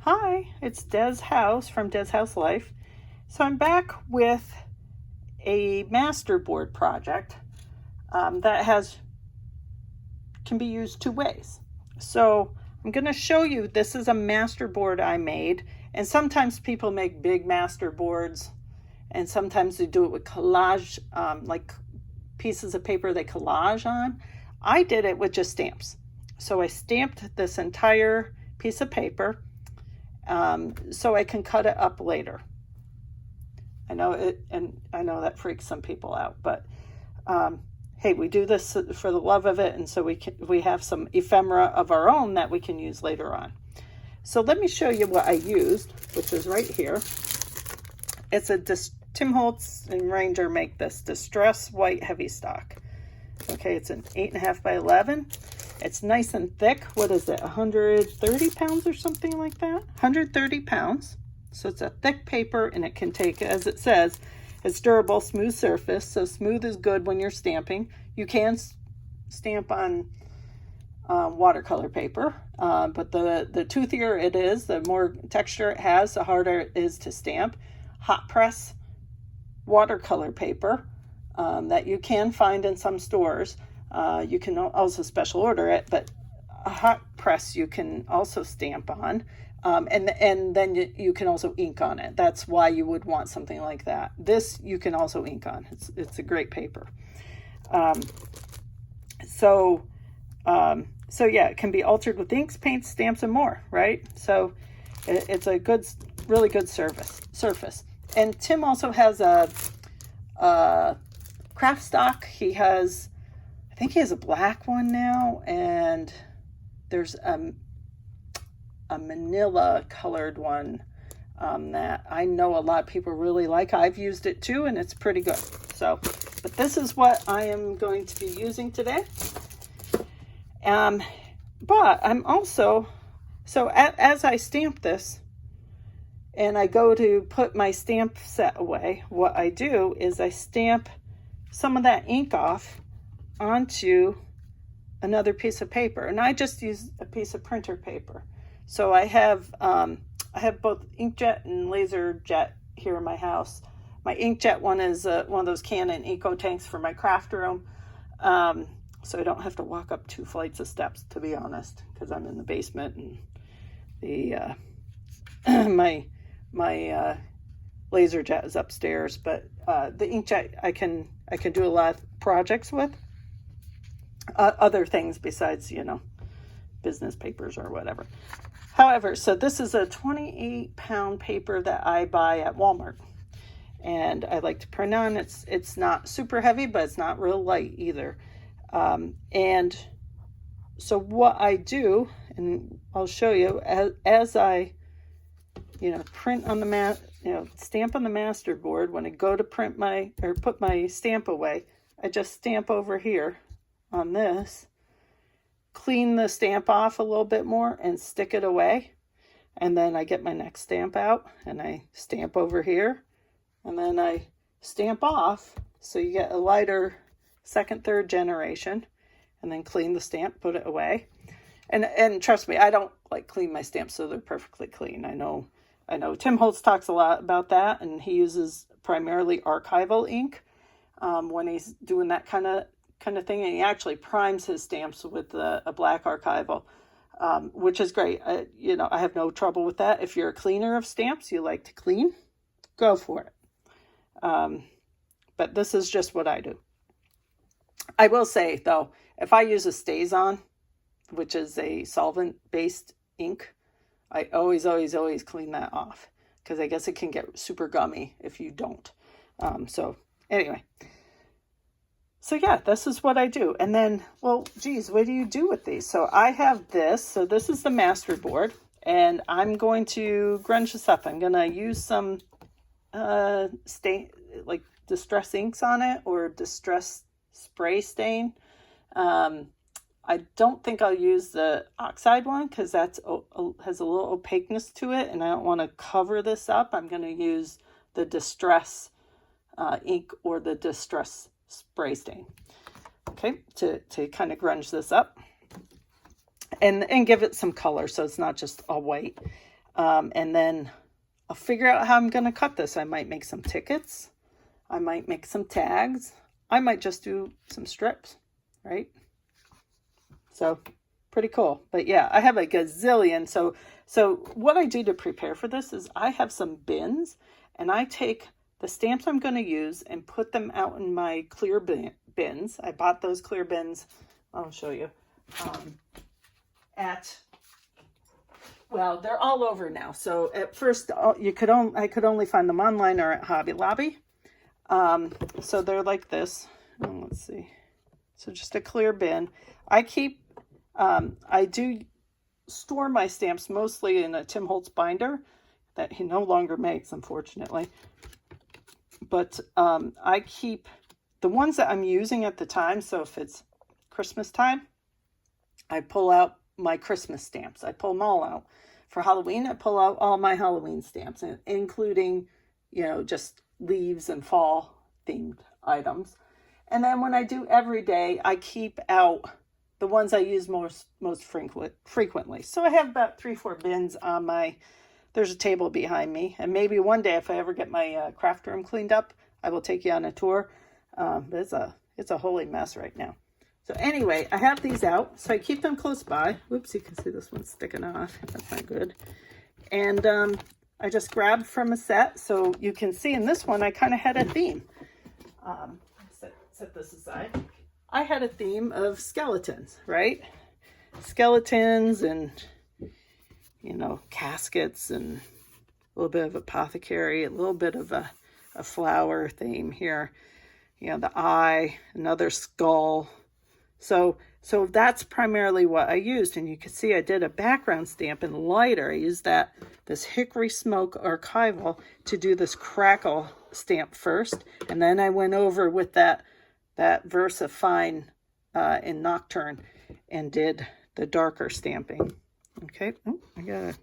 Hi, it's Des House from Des House Life. So I'm back with a Masterboard project that can be used two ways. So I'm going to show you, this is a Masterboard I made, and sometimes people make big Masterboards, and sometimes they do it with collage, like pieces of paper they collage on. I did it with just stamps. So I stamped this entire piece of paper so I can cut it up later. I know it, and I know that freaks some people out, but hey, we do this for the love of it, and so we have some ephemera of our own that we can use later on. So let me show you what I used, which is right here. It's Tim Holtz and Ranger make this Distress White Heavy Stock. Okay, it's an 8.5 by 11. It's nice and thick. What is it, 130 pounds or something like that? 130 pounds. So it's a thick paper, and it can take, as it says, it's durable, smooth surface. So smooth is good when you're stamping. You can stamp on watercolor paper, but the toothier it is, the more texture it has, the harder it is to stamp. Hot press watercolor paper that you can find in some stores. You can also special order it, but a hot press you can also stamp on, and then you can also ink on it. That's why you would want something like that. This you can also ink on. It's a great paper. So yeah, it can be altered with inks, paints, stamps, and more, right? So it's a really good surface. And Tim also has a craft stock. I think he has a black one now, and there's a manila colored one that I know a lot of people really like. I've used it too, and it's pretty good. So, but this is what I am going to be using today. But I'm also, as I stamp this, and I go to put my stamp set away, what I do is I stamp some of that ink off onto another piece of paper, and I just use a piece of printer paper. So I have both inkjet and laser jet here in my house. My inkjet one is one of those Canon eco tanks for my craft room, so I don't have to walk up 2 flights of steps, to be honest, because I'm in the basement, and the my laser jet is upstairs. But the inkjet I can do a lot of projects with. Other things besides, business papers or whatever. However, so this is a 28-pound paper that I buy at Walmart, and I like to print on. It's not super heavy, but it's not real light either. And so what I do, and I'll show you as I, print on the stamp on the Masterboard. When I go to put my stamp away, I just stamp over here on this, clean the stamp off a little bit more, and stick it away. And then I get my next stamp out, and I stamp over here, and then I stamp off, so you get a lighter second, third generation, and then clean the stamp, put it away. And trust me, I don't like clean my stamps so they're perfectly clean. I know Tim Holtz talks a lot about that, and he uses primarily archival ink when he's doing that kind of thing, and he actually primes his stamps with a black archival, which is great. I have no trouble with that. If you're a cleaner of stamps, you like to clean, go for it. But this is just what I do. I will say, though, if I use a StazOn, which is a solvent-based ink, I always clean that off, because I guess it can get super gummy if you don't. So anyway. So yeah, this is what I do. And then, well, geez, what do you do with these? So I have this. So this is the Masterboard, and I'm going to grunge this up. I'm going to use some distress inks on it, or distress spray stain. I don't think I'll use the oxide one, because that's has a little opaqueness to it, and I don't want to cover this up. I'm going to use the distress ink or the distress spray stain, okay, to kind of grunge this up and give it some color, so it's not just all white. And then I'll figure out how I'm going to cut this. I might make some tickets. I might make some tags. I might just do some strips, right? So pretty cool. But yeah, I have a gazillion. So what I do to prepare for this is I have some bins, and I take the stamps I'm going to use and put them out in my clear bins. I bought those clear bins. I'll show you. Well, they're all over now. So at first I could only find them online or at Hobby Lobby. So they're like this. Let's see. So just a clear bin. I do store my stamps mostly in a Tim Holtz binder that he no longer makes, unfortunately. But I keep the ones that I'm using at the time. So if it's Christmas time, I pull out my Christmas stamps. I pull them all out. For Halloween, I pull out all my Halloween stamps, including, just leaves and fall themed items. And then when I do every day, I keep out the ones I use most frequently. So I have about 3-4 bins on there's a table behind me. And maybe one day if I ever get my craft room cleaned up, I will take you on a tour. But it's a holy mess right now. So anyway, I have these out, so I keep them close by. Whoops, you can see this one's sticking off. That's not good. And I just grabbed from a set, so you can see in this one, I kind of had a theme. Set this aside. I had a theme of skeletons, right? Skeletons and, caskets and a little bit of apothecary, a little bit of a flower theme here. The eye, another skull. So that's primarily what I used. And you can see I did a background stamp in lighter. I used this Hickory Smoke Archival to do this crackle stamp first. And then I went over with that Versa Fine in Nocturne and did the darker stamping. Okay. Oh, I got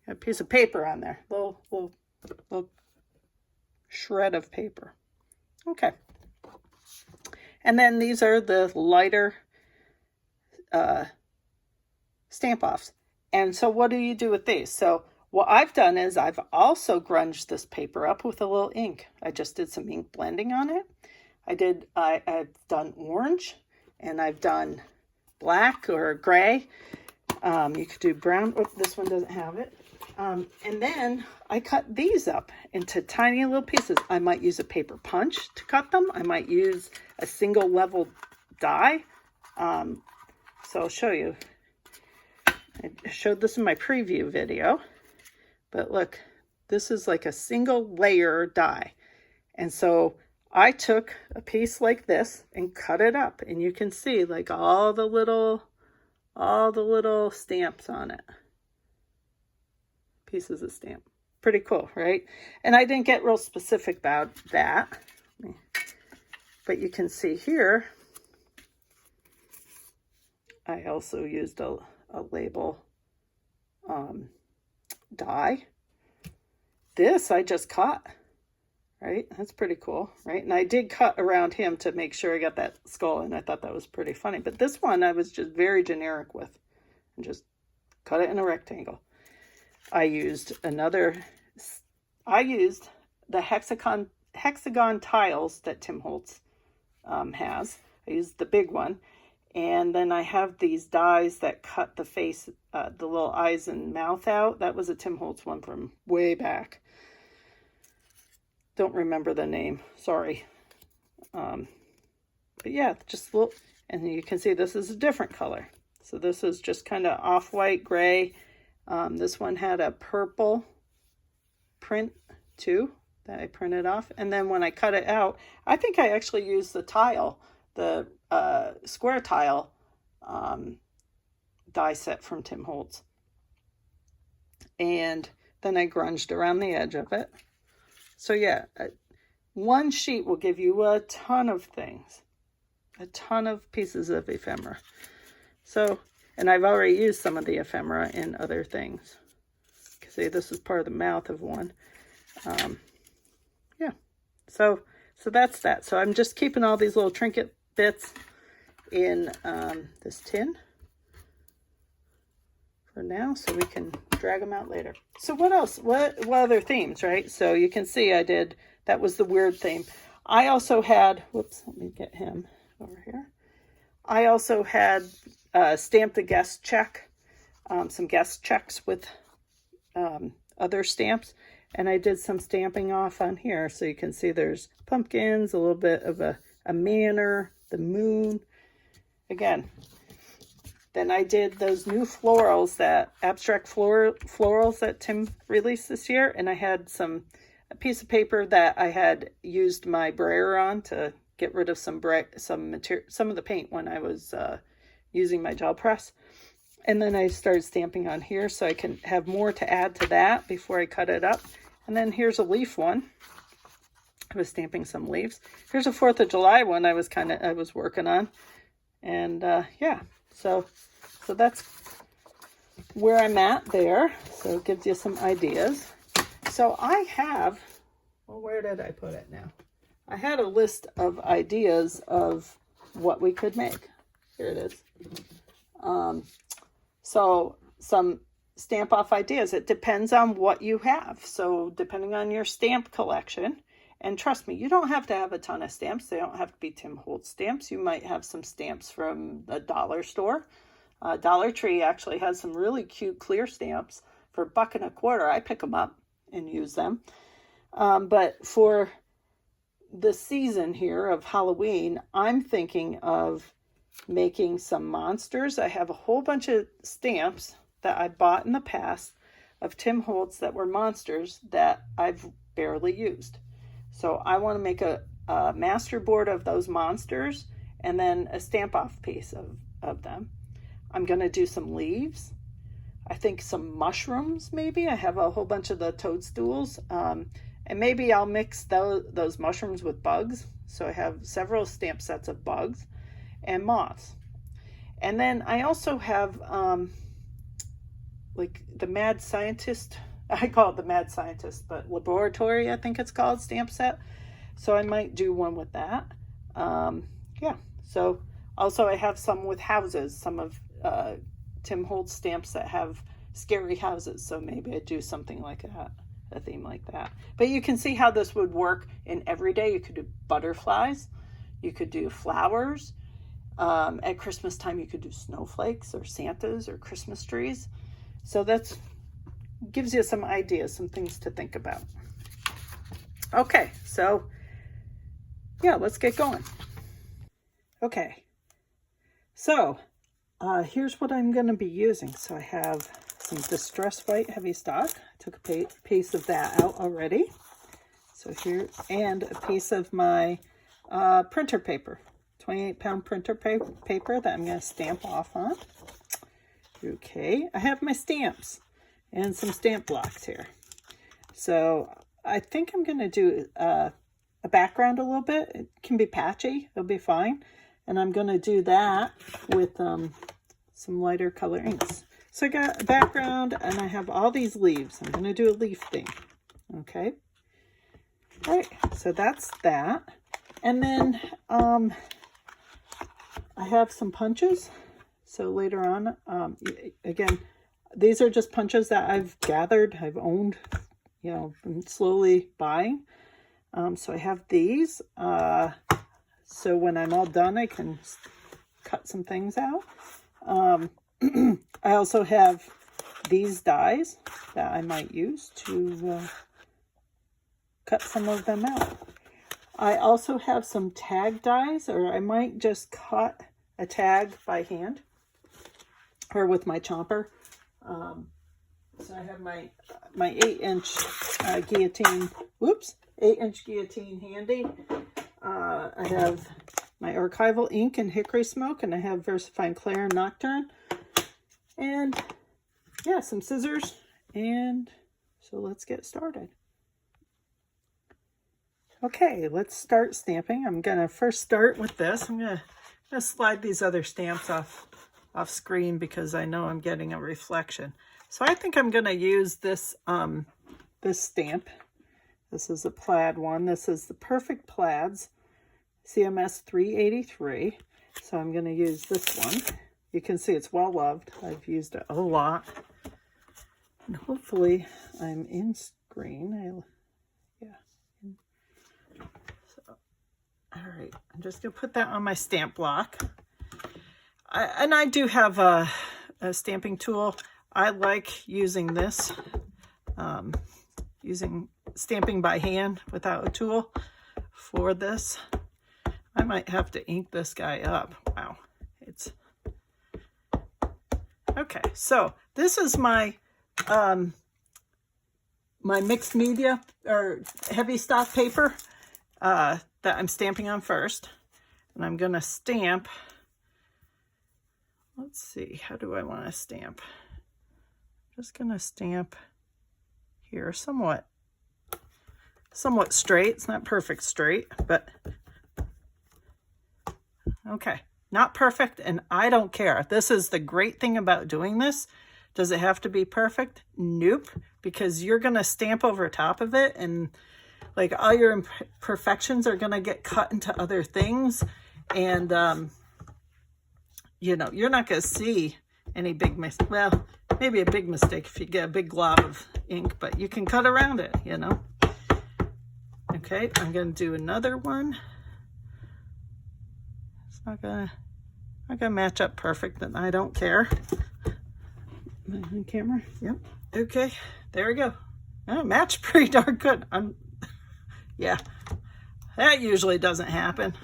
a piece of paper on there. Little shred of paper. Okay. And then these are the lighter stamp offs. And so what do you do with these? So what I've done is I've also grunged this paper up with a little ink. I just did some ink blending on it. I've done orange, and I've done black or gray. You could do brown. Oh, this one doesn't have it. And then I cut these up into tiny little pieces. I might use a paper punch to cut them. I might use a single level die. So I'll show you. I showed this in my preview video. But look, this is like a single layer die. And so I took a piece like this and cut it up. And you can see like all the little stamps on it. Pieces of stamp. Pretty cool, right? And I didn't get real specific about that. But you can see here, I also used a label die. This I just cut, right? That's pretty cool, right? And I did cut around him to make sure I got that skull, and I thought that was pretty funny. But this one I was just very generic with and just cut it in a rectangle. I used the hexagon tiles that Tim Holtz has. I used the big one. And then I have these dies that cut the face, the little eyes and mouth out. That was a Tim Holtz one from way back. Don't remember the name. Sorry. But yeah, just look. And you can see this is a different color. So this is just kind of off-white gray. This one had a purple print too that I printed off. And then when I cut it out, I think I actually used the tile, the square tile die set from Tim Holtz. And then I grunged around the edge of it. So yeah, one sheet will give you a ton of things, a ton of pieces of ephemera. So, and I've already used some of the ephemera in other things. See, this is part of the mouth of one. Yeah, so that's that. So I'm just keeping all these little trinket bits in this tin for now so we can drag them out later. So what else? What other themes, right? So you can see I did, that was the weird theme. I also had, whoops, let me get him over here. I also had stamped the guest check, some guest checks with other stamps. And I did some stamping off on here. So you can see there's pumpkins, a little bit of a manor, the moon. Again, then I did those new florals, that abstract florals that Tim released this year. And I had a piece of paper that I had used my brayer on to get rid of some of the paint when I was using my gel press. And then I started stamping on here so I can have more to add to that before I cut it up. And then here's a leaf one. I was stamping some leaves. Here's a 4th of July one I was working on. And yeah, so that's where I'm at there. So it gives you some ideas. So I have, well, where did I put it now? I had a list of ideas of what we could make. Here it is. So some stamp off ideas. It depends on what you have. So depending on your stamp collection, and trust me, you don't have to have a ton of stamps. They don't have to be Tim Holtz stamps. You might have some stamps from a dollar store. Dollar Tree actually has some really cute clear stamps for $1.25. I pick them up and use them. But for the season here of Halloween, I'm thinking of making some monsters. I have a whole bunch of stamps that I bought in the past of Tim Holtz that were monsters that I've barely used. So I want to make a masterboard of those monsters and then a stamp off piece of them. I'm going to do some leaves. I think some mushrooms maybe. I have a whole bunch of the toadstools. And maybe I'll mix those mushrooms with bugs. So I have several stamp sets of bugs and moths. And then I also have like the Mad Scientist, I call it the Mad Scientist, but Laboratory, I think it's called, stamp set. So I might do one with that. Yeah, so also I have some with houses, some of Tim Holtz stamps that have scary houses. So maybe I do something like that, a theme like that. But you can see how this would work in everyday. You could do butterflies, you could do flowers. At Christmas time, you could do snowflakes or Santas or Christmas trees. So that's gives you some ideas, some things to think about. Okay, so yeah, let's get going. Okay, so here's what I'm going to be using. So I have some Distress White Heavy Stock. I took a piece of that out already. So here, and a piece of my printer paper. 28-pound printer paper that I'm going to stamp off on. Okay, I have my stamps and some stamp blocks here. So I think I'm going to do a background a little bit. It can be patchy, it'll be fine. And I'm going to do that with some lighter color inks. So I got a background and I have all these leaves. I'm going to do a leaf thing. Okay. All right, so that's that. And then I have some punches. So later on, again, these are just punches that I've gathered, I've owned, you know, been slowly buying. So I have these. So when I'm all done, I can cut some things out. I also have these dies that I might use to cut some of them out. I also have some tag dies, or I might just cut a tag by hand or with my chomper. So I have my 8-inch guillotine, 8-inch guillotine handy. I have my archival ink and hickory smoke, and I have VersaFine Claire and Nocturne. And yeah, some scissors. And so let's get started. Okay, let's start stamping. I'm gonna first start with this. I'm gonna slide these other stamps off screen because I know I'm getting a reflection. So I think I'm gonna use this this stamp. This is a plaid one. This is the Perfect Plaids CMS 383. So I'm gonna use this one. you can see it's well loved. I've used it a lot. And hopefully I'm in screen. Yeah. So, all right, I'm just gonna put that on my stamp block. I do have a stamping tool. I like using this, using stamping by hand without a tool for this. I might have to ink this guy up. Wow, it's okay. So this is my my mixed media or heavy stock paper that I'm stamping on first, and I'm gonna stamp. Let's see, how do I want to stamp? I'm just gonna stamp here somewhat straight. It's not perfect straight, but okay, not perfect, and I don't care. This is the great thing about doing this. Does it have to be perfect? Nope, because you're gonna stamp over top of it, and like all your imperfections are gonna get cut into other things, and you know, you're not gonna see any big mistake. Well, maybe a big mistake if you get a big glob of ink, but you can cut around it, you know. Okay, I'm gonna do another one. It's not gonna match up perfect, and I don't care. Am I on camera? Yep. Okay, there we go. Oh, matched pretty darn good. Yeah, that usually doesn't happen.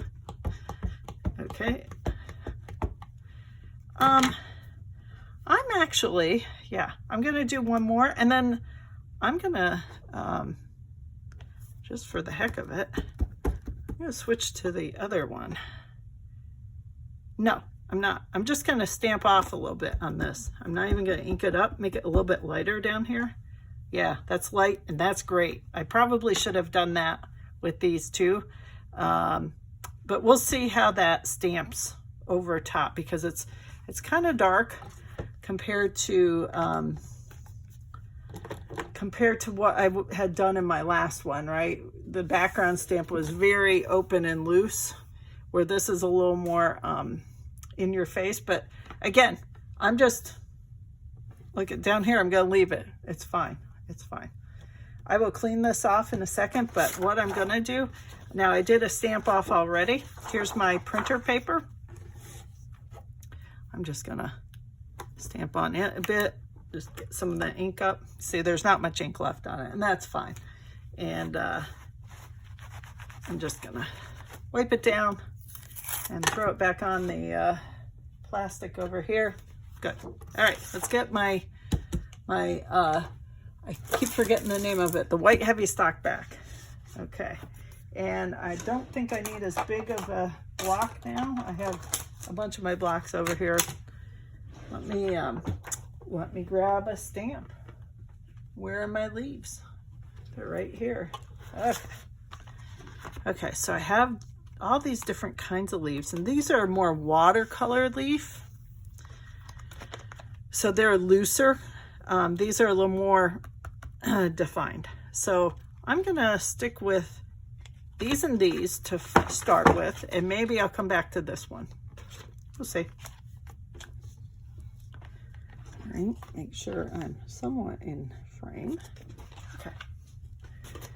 Okay. I'm actually, yeah, I'm gonna do one more, and then I'm gonna, just for the heck of it, I'm gonna switch to the other one. No, I'm not. I'm just gonna stamp off a little bit on this. I'm not even gonna ink it up, make it a little bit lighter down here. Yeah, that's light, and that's great. I probably should have done that with these two, but we'll see how that stamps over top, because it's kind of dark compared to what I had done in my last one, right? The background stamp was very open and loose, where this is a little more in your face. But again, I'm just, look at down here, I'm gonna leave it. It's fine, it's fine. I will clean this off in a second, but what I'm gonna do, now I did a stamp off already. Here's my printer paper. I'm just gonna stamp on it a bit, just get some of the ink up. See, there's not much ink left on it, and that's fine. And I'm just gonna wipe it down and throw it back on the plastic over here. Good. All right, let's get my I keep forgetting the name of it, the white heavy stock back. Okay, and I don't think I need as big of a block now. I have a bunch of my blocks over here. Let me grab a stamp. Where are my leaves? They're right here. Okay, so I have all these different kinds of leaves, and these are more watercolor leaf. So they're looser. These are a little more defined. So I'm gonna stick with these and these to start with, and maybe I'll come back to this one. We'll see. All right, make sure I'm somewhat in frame. Okay.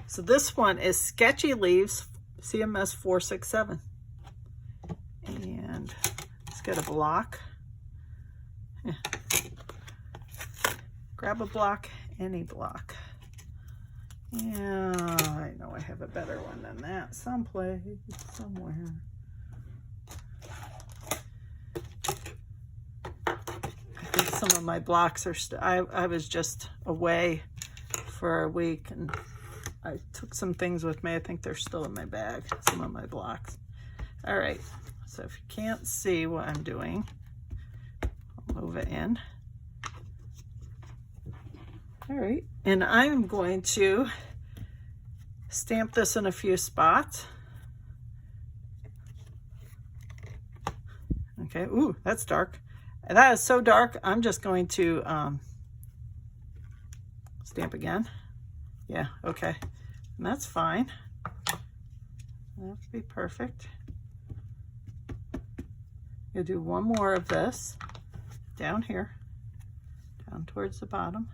So this one is Sketchy Leaves, CMS 467. And let's get a block. Yeah. Grab a block, any block. Yeah, I know I have a better one than that someplace, somewhere. I think some of my blocks are I was just away for a week, and I took some things with me. I think they're still in my bag, some of my blocks. All right, so if you can't see what I'm doing, I'll move it in. All right, and I'm going to stamp this in a few spots. Okay, ooh, that's dark. That is so dark, I'm just going to stamp again. Yeah, okay, and that's fine. That would be perfect. You'll do one more of this. down here, down towards the bottom.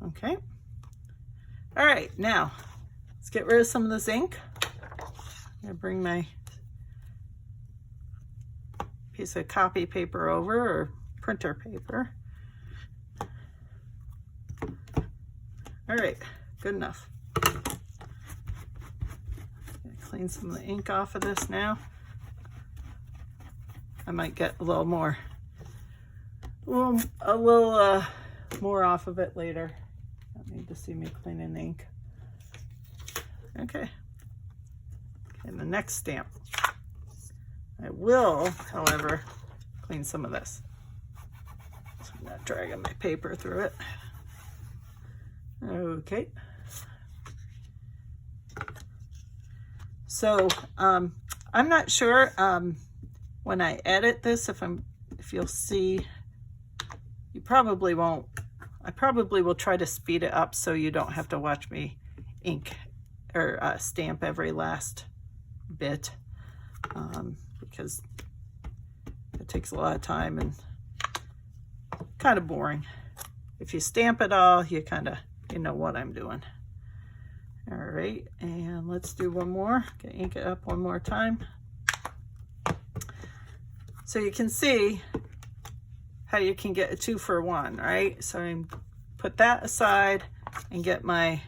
Okay. All right, now let's get rid of some of this ink. I'm gonna bring my piece of copy paper over, or printer paper. All right, good enough. Clean some of the ink off of this now. I might get a little more more off of it later. Don't need to see me cleaning ink. Okay. And the next stamp. I will, however, clean some of this. So I'm not dragging my paper through it. Okay. So I'm not sure when I edit this if you'll see. You probably won't. I probably will try to speed it up so you don't have to watch me ink or stamp every last bit, because it takes a lot of time and kind of boring. If you stamp it all, you know what I'm doing. All right, and let's do one more. Okay, ink it up one more time. So you can see how you can get a 2 for 1, right? So I put that aside and get my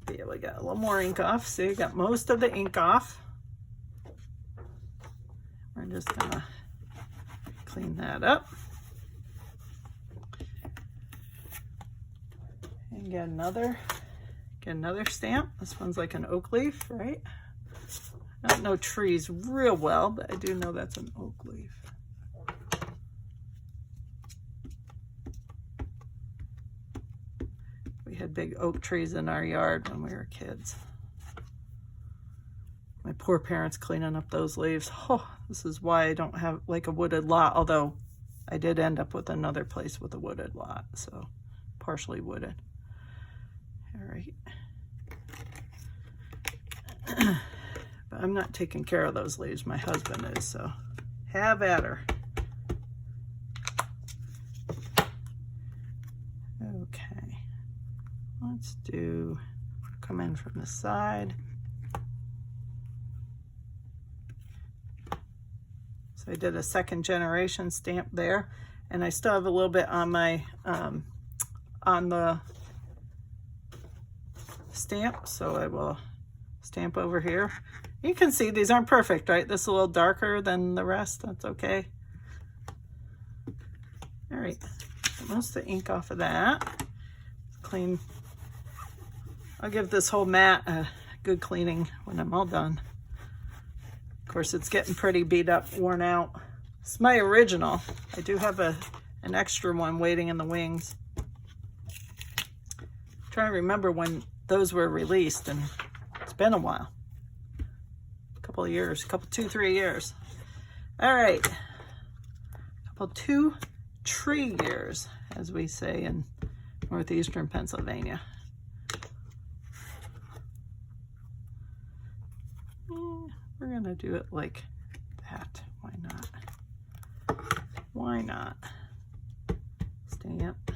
be able to get a little more ink off. See, I got most of the ink off. We're just gonna clean that up. And get another stamp. This one's like an oak leaf, right? I don't know trees real well, but I do know that's an oak leaf. We had big oak trees in our yard when we were kids. My poor parents cleaning up those leaves. Oh, this is why I don't have like a wooded lot, although I did end up with another place with a wooded lot, so partially wooded. All right. But I'm not taking care of those leaves. My husband is, so have at her. Okay. Let's come in from the side. So I did a 2nd generation stamp there, and I still have a little bit on my on the stamp, so I will stamp over here. You can see these aren't perfect, right? This is a little darker than the rest. That's okay. All right, get most of the ink off of that. Clean. I'll give this whole mat a good cleaning when I'm all done. Of course, it's getting pretty beat up, worn out. It's my original. I do have an extra one waiting in the wings. I'm trying to remember when those were released, and it's been a while. A couple of years, 2-3 years. All right, 2 tree years, as we say in northeastern Pennsylvania. We're gonna do it like that. Why not? Why not? Stamp.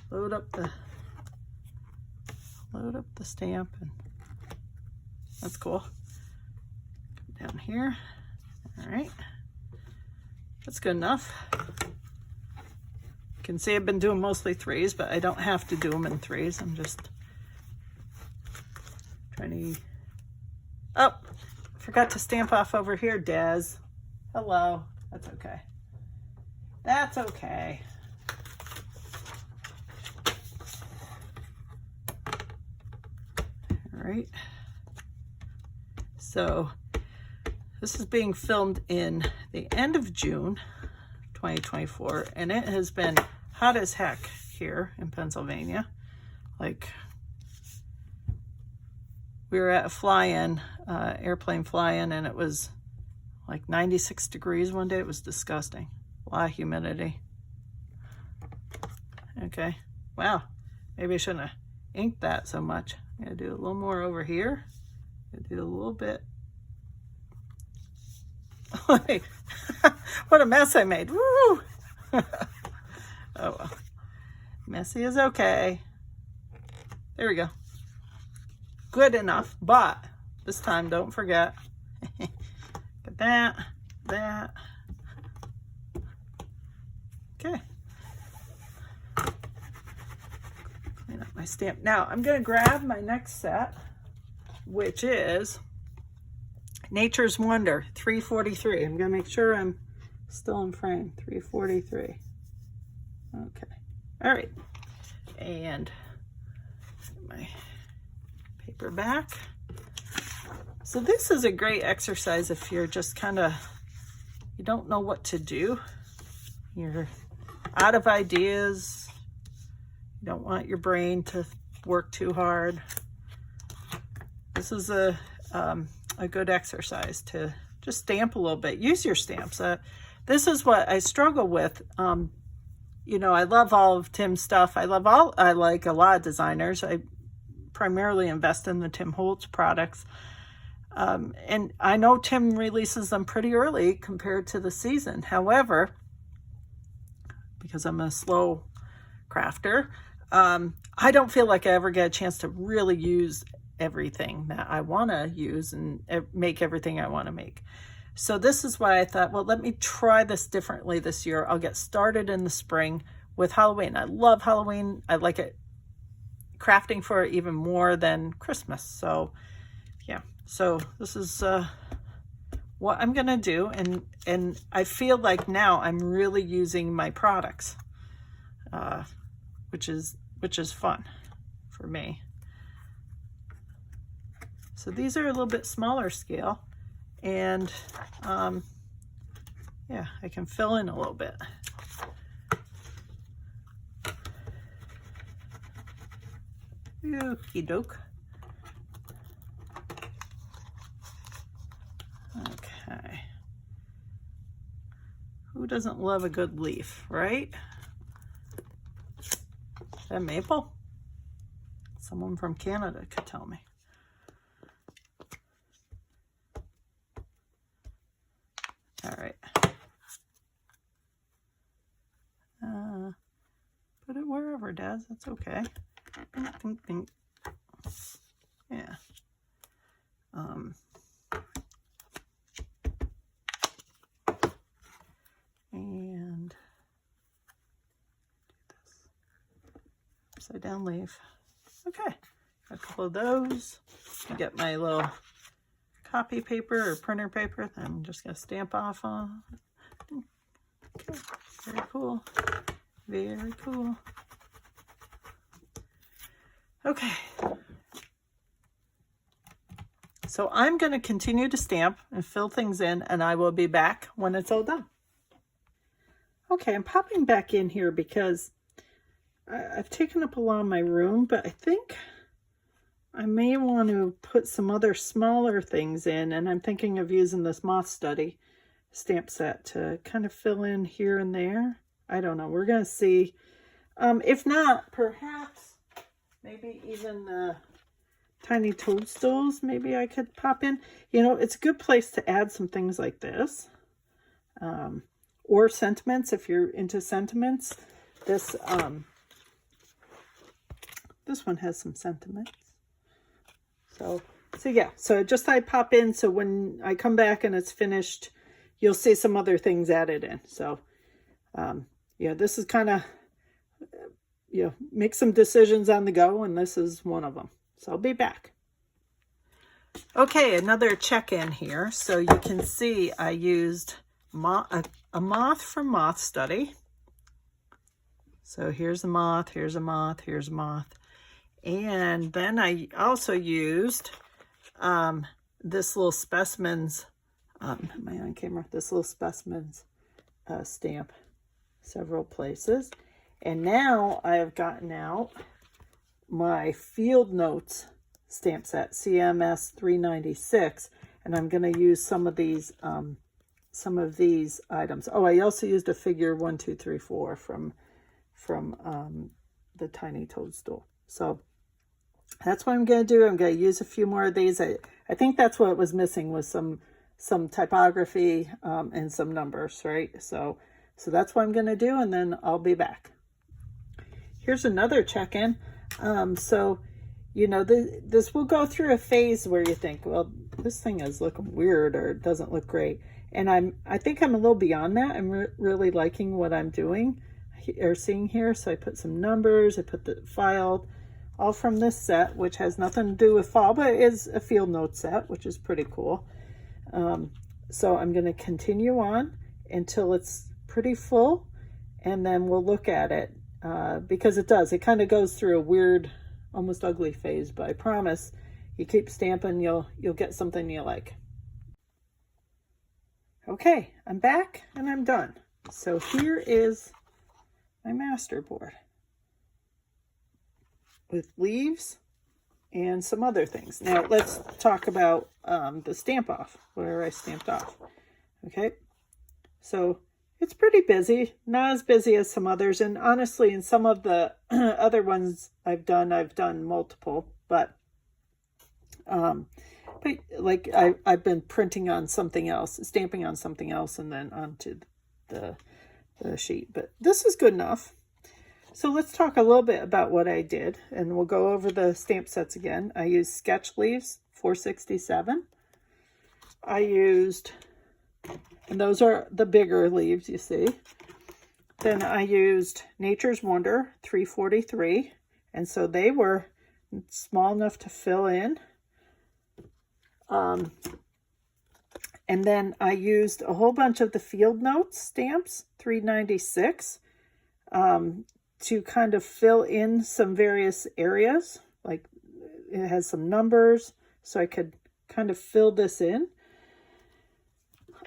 Load up the stamp, and that's cool. Come down here. All right. That's good enough. You can see I've been doing mostly 3s, but I don't have to do them in 3s. I'm just trying to... Oh, forgot to stamp off over here, Des. Hello. That's okay. That's okay. All right. So this is being filmed in the end of June 2024, and it has been hot as heck here in Pennsylvania. Like, we were at a fly-in, airplane fly-in, and it was like 96 degrees one day. It was disgusting. A lot of humidity. Okay. Wow. Maybe I shouldn't have ink that so much. I'm gonna do a little more over here. I'm gonna do a little bit. What a mess I made. Woo! Oh well. Messy is okay. There we go. Good enough, but this time don't forget. Get that, that. Okay. Clean up my stamp. Now I'm going to grab my next set, which is Nature's Wonder 343. I'm going to make sure I'm still in frame. 343. Okay. All right. And my paper back. So this is a great exercise if you're just kind of, you don't know what to do. You're out of ideas. You don't want your brain to work too hard. This is a good exercise to just stamp a little bit. Use your stamps. This is what I struggle with. You know, I love all of Tim's stuff. I like a lot of designers. I primarily invest in the Tim Holtz products. And I know Tim releases them pretty early compared to the season. However, because I'm a slow crafter, I don't feel like I ever get a chance to really use everything that I want to use and make everything I want to make. So this is why I thought, well, let me try this differently this year. I'll get started in the spring with Halloween. I love Halloween. I like it, crafting for it even more than Christmas. So yeah, so this is what I'm gonna do, and I feel like now I'm really using my products, which is fun for me. So these are a little bit smaller scale, and yeah, I can fill in a little bit. Okie doke. Okay. Who doesn't love a good leaf, right? Is that maple? Someone from Canada could tell me. All right. Put it wherever it does. That's okay. Yeah. And do this upside down leaf. Okay, a couple of those. I get my little copy paper or printer paper that I'm just gonna stamp off on. Okay, very cool. Very cool. Okay. So I'm going to continue to stamp and fill things in, and I will be back when it's all done. Okay, I'm popping back in here because I've taken up a lot of my room, but I think I may want to put some other smaller things in, and I'm thinking of using this Moth Study stamp set to kind of fill in here and there. I don't know. We're going to see. If not, perhaps maybe even tiny toadstools maybe I could pop in. You know, it's a good place to add some things like this. Or sentiments, if you're into sentiments. This one has some sentiments. So yeah, so just I pop in, so when I come back and it's finished, you'll see some other things added in. So yeah, this is kind of, you know, make some decisions on the go, and this is one of them. So I'll be back. Okay, another check-in here. So you can see I used a moth from Moth Study. So here's a moth, here's a moth, here's a moth. And then I also used this little specimens, am I on camera? This little specimens stamp several places. And now I have gotten out my Field Notes stamp set, CMS 396, and I'm going to use some of these items. Oh, I also used a figure 1, 2, 3, 4 from the Tiny Toadstool. So That's what I'm going to do. I'm going to use a few more of these. I think that's what was missing, was some typography and some numbers, right? So that's what I'm going to do, and then I'll be back. Here's another check-in. So, you know, this will go through a phase where you think, well, this thing is looking weird or it doesn't look great. And I think I'm a little beyond that. I'm really liking what I'm doing or seeing here. So I put some numbers, I put the file, all from this set, which has nothing to do with fall, but it is a field note set, which is pretty cool. So I'm going to continue on until it's pretty full, and then we'll look at it, because it kind of goes through a weird, almost ugly phase, but I promise you keep stamping, you'll get something you like. Okay, I'm back and I'm done. So here is my Masterboard with leaves and some other things. Now let's talk about the stamp off, where I stamped off. Okay, so it's pretty busy, not as busy as some others, and honestly in some of the other ones I've done multiple, but like I've been printing on something else, stamping on something else, and then onto the sheet, but this is good enough. So let's talk a little bit about what I did, and we'll go over the stamp sets again. I used Sketch Leaves 467. I used, and those are the bigger leaves you see. Then I used Nature's Wonder 343, and so they were small enough to fill in. And then I used a whole bunch of the Field Notes stamps, 396, to kind of fill in some various areas. Like it has some numbers, so I could kind of fill this in.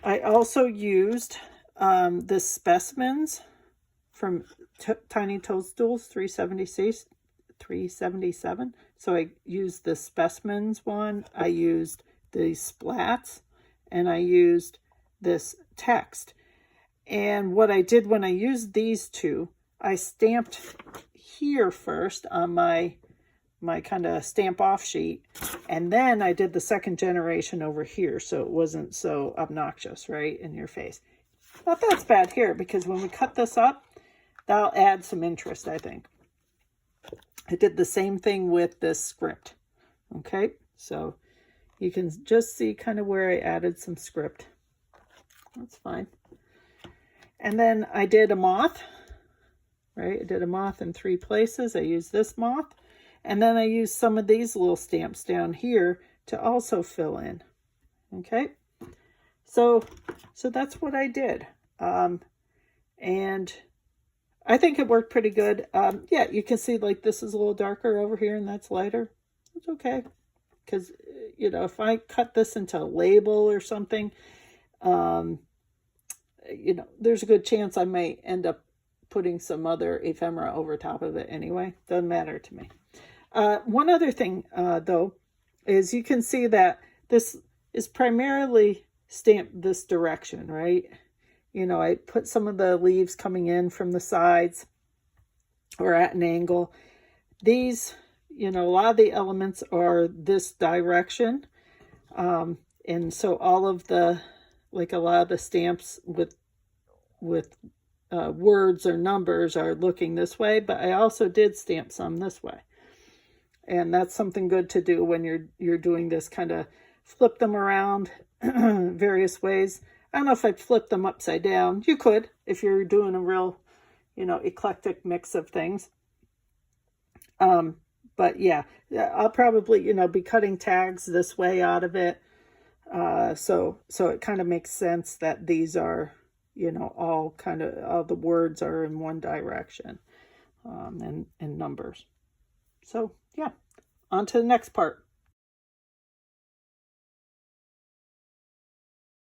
I also used the specimens from Tiny Toadstools 377. So I used the specimens one, I used the splats, and I used this text. And what I did when I used these two, I stamped here first on my kind of stamp off sheet, and then I did the second generation over here, so it wasn't so obnoxious, right, in your face. Not that's bad here, because when we cut this up, that'll add some interest, I think. I did the same thing with this script. Okay, so you can just see kind of where I added some script. That's fine. And then I did a moth, right? I did a moth in 3 places. I used this moth. And then I used some of these little stamps down here to also fill in. Okay, so that's what I did. And I think it worked pretty good. Yeah, you can see like this is a little darker over here and that's lighter. It's okay. Because, you know, if I cut this into a label or something, you know, there's a good chance I may end up putting some other ephemera over top of it anyway. Doesn't matter to me. One other thing, though, is you can see that this is primarily stamped this direction, right? You know, I put some of the leaves coming in from the sides or at an angle. These, you know, a lot of the elements are this direction. And so all of the, like a lot of the stamps with words or numbers are looking this way, but I also did stamp some this way. And that's something good to do when you're doing this, kind of flip them around various ways. I don't know if I'd flip them upside down. You could, if you're doing a real, you know, eclectic mix of things. But yeah, I'll probably, you know, be cutting tags this way out of it. So it kind of makes sense that these are, you know, all the words are in one direction, and numbers. So yeah, on to the next part.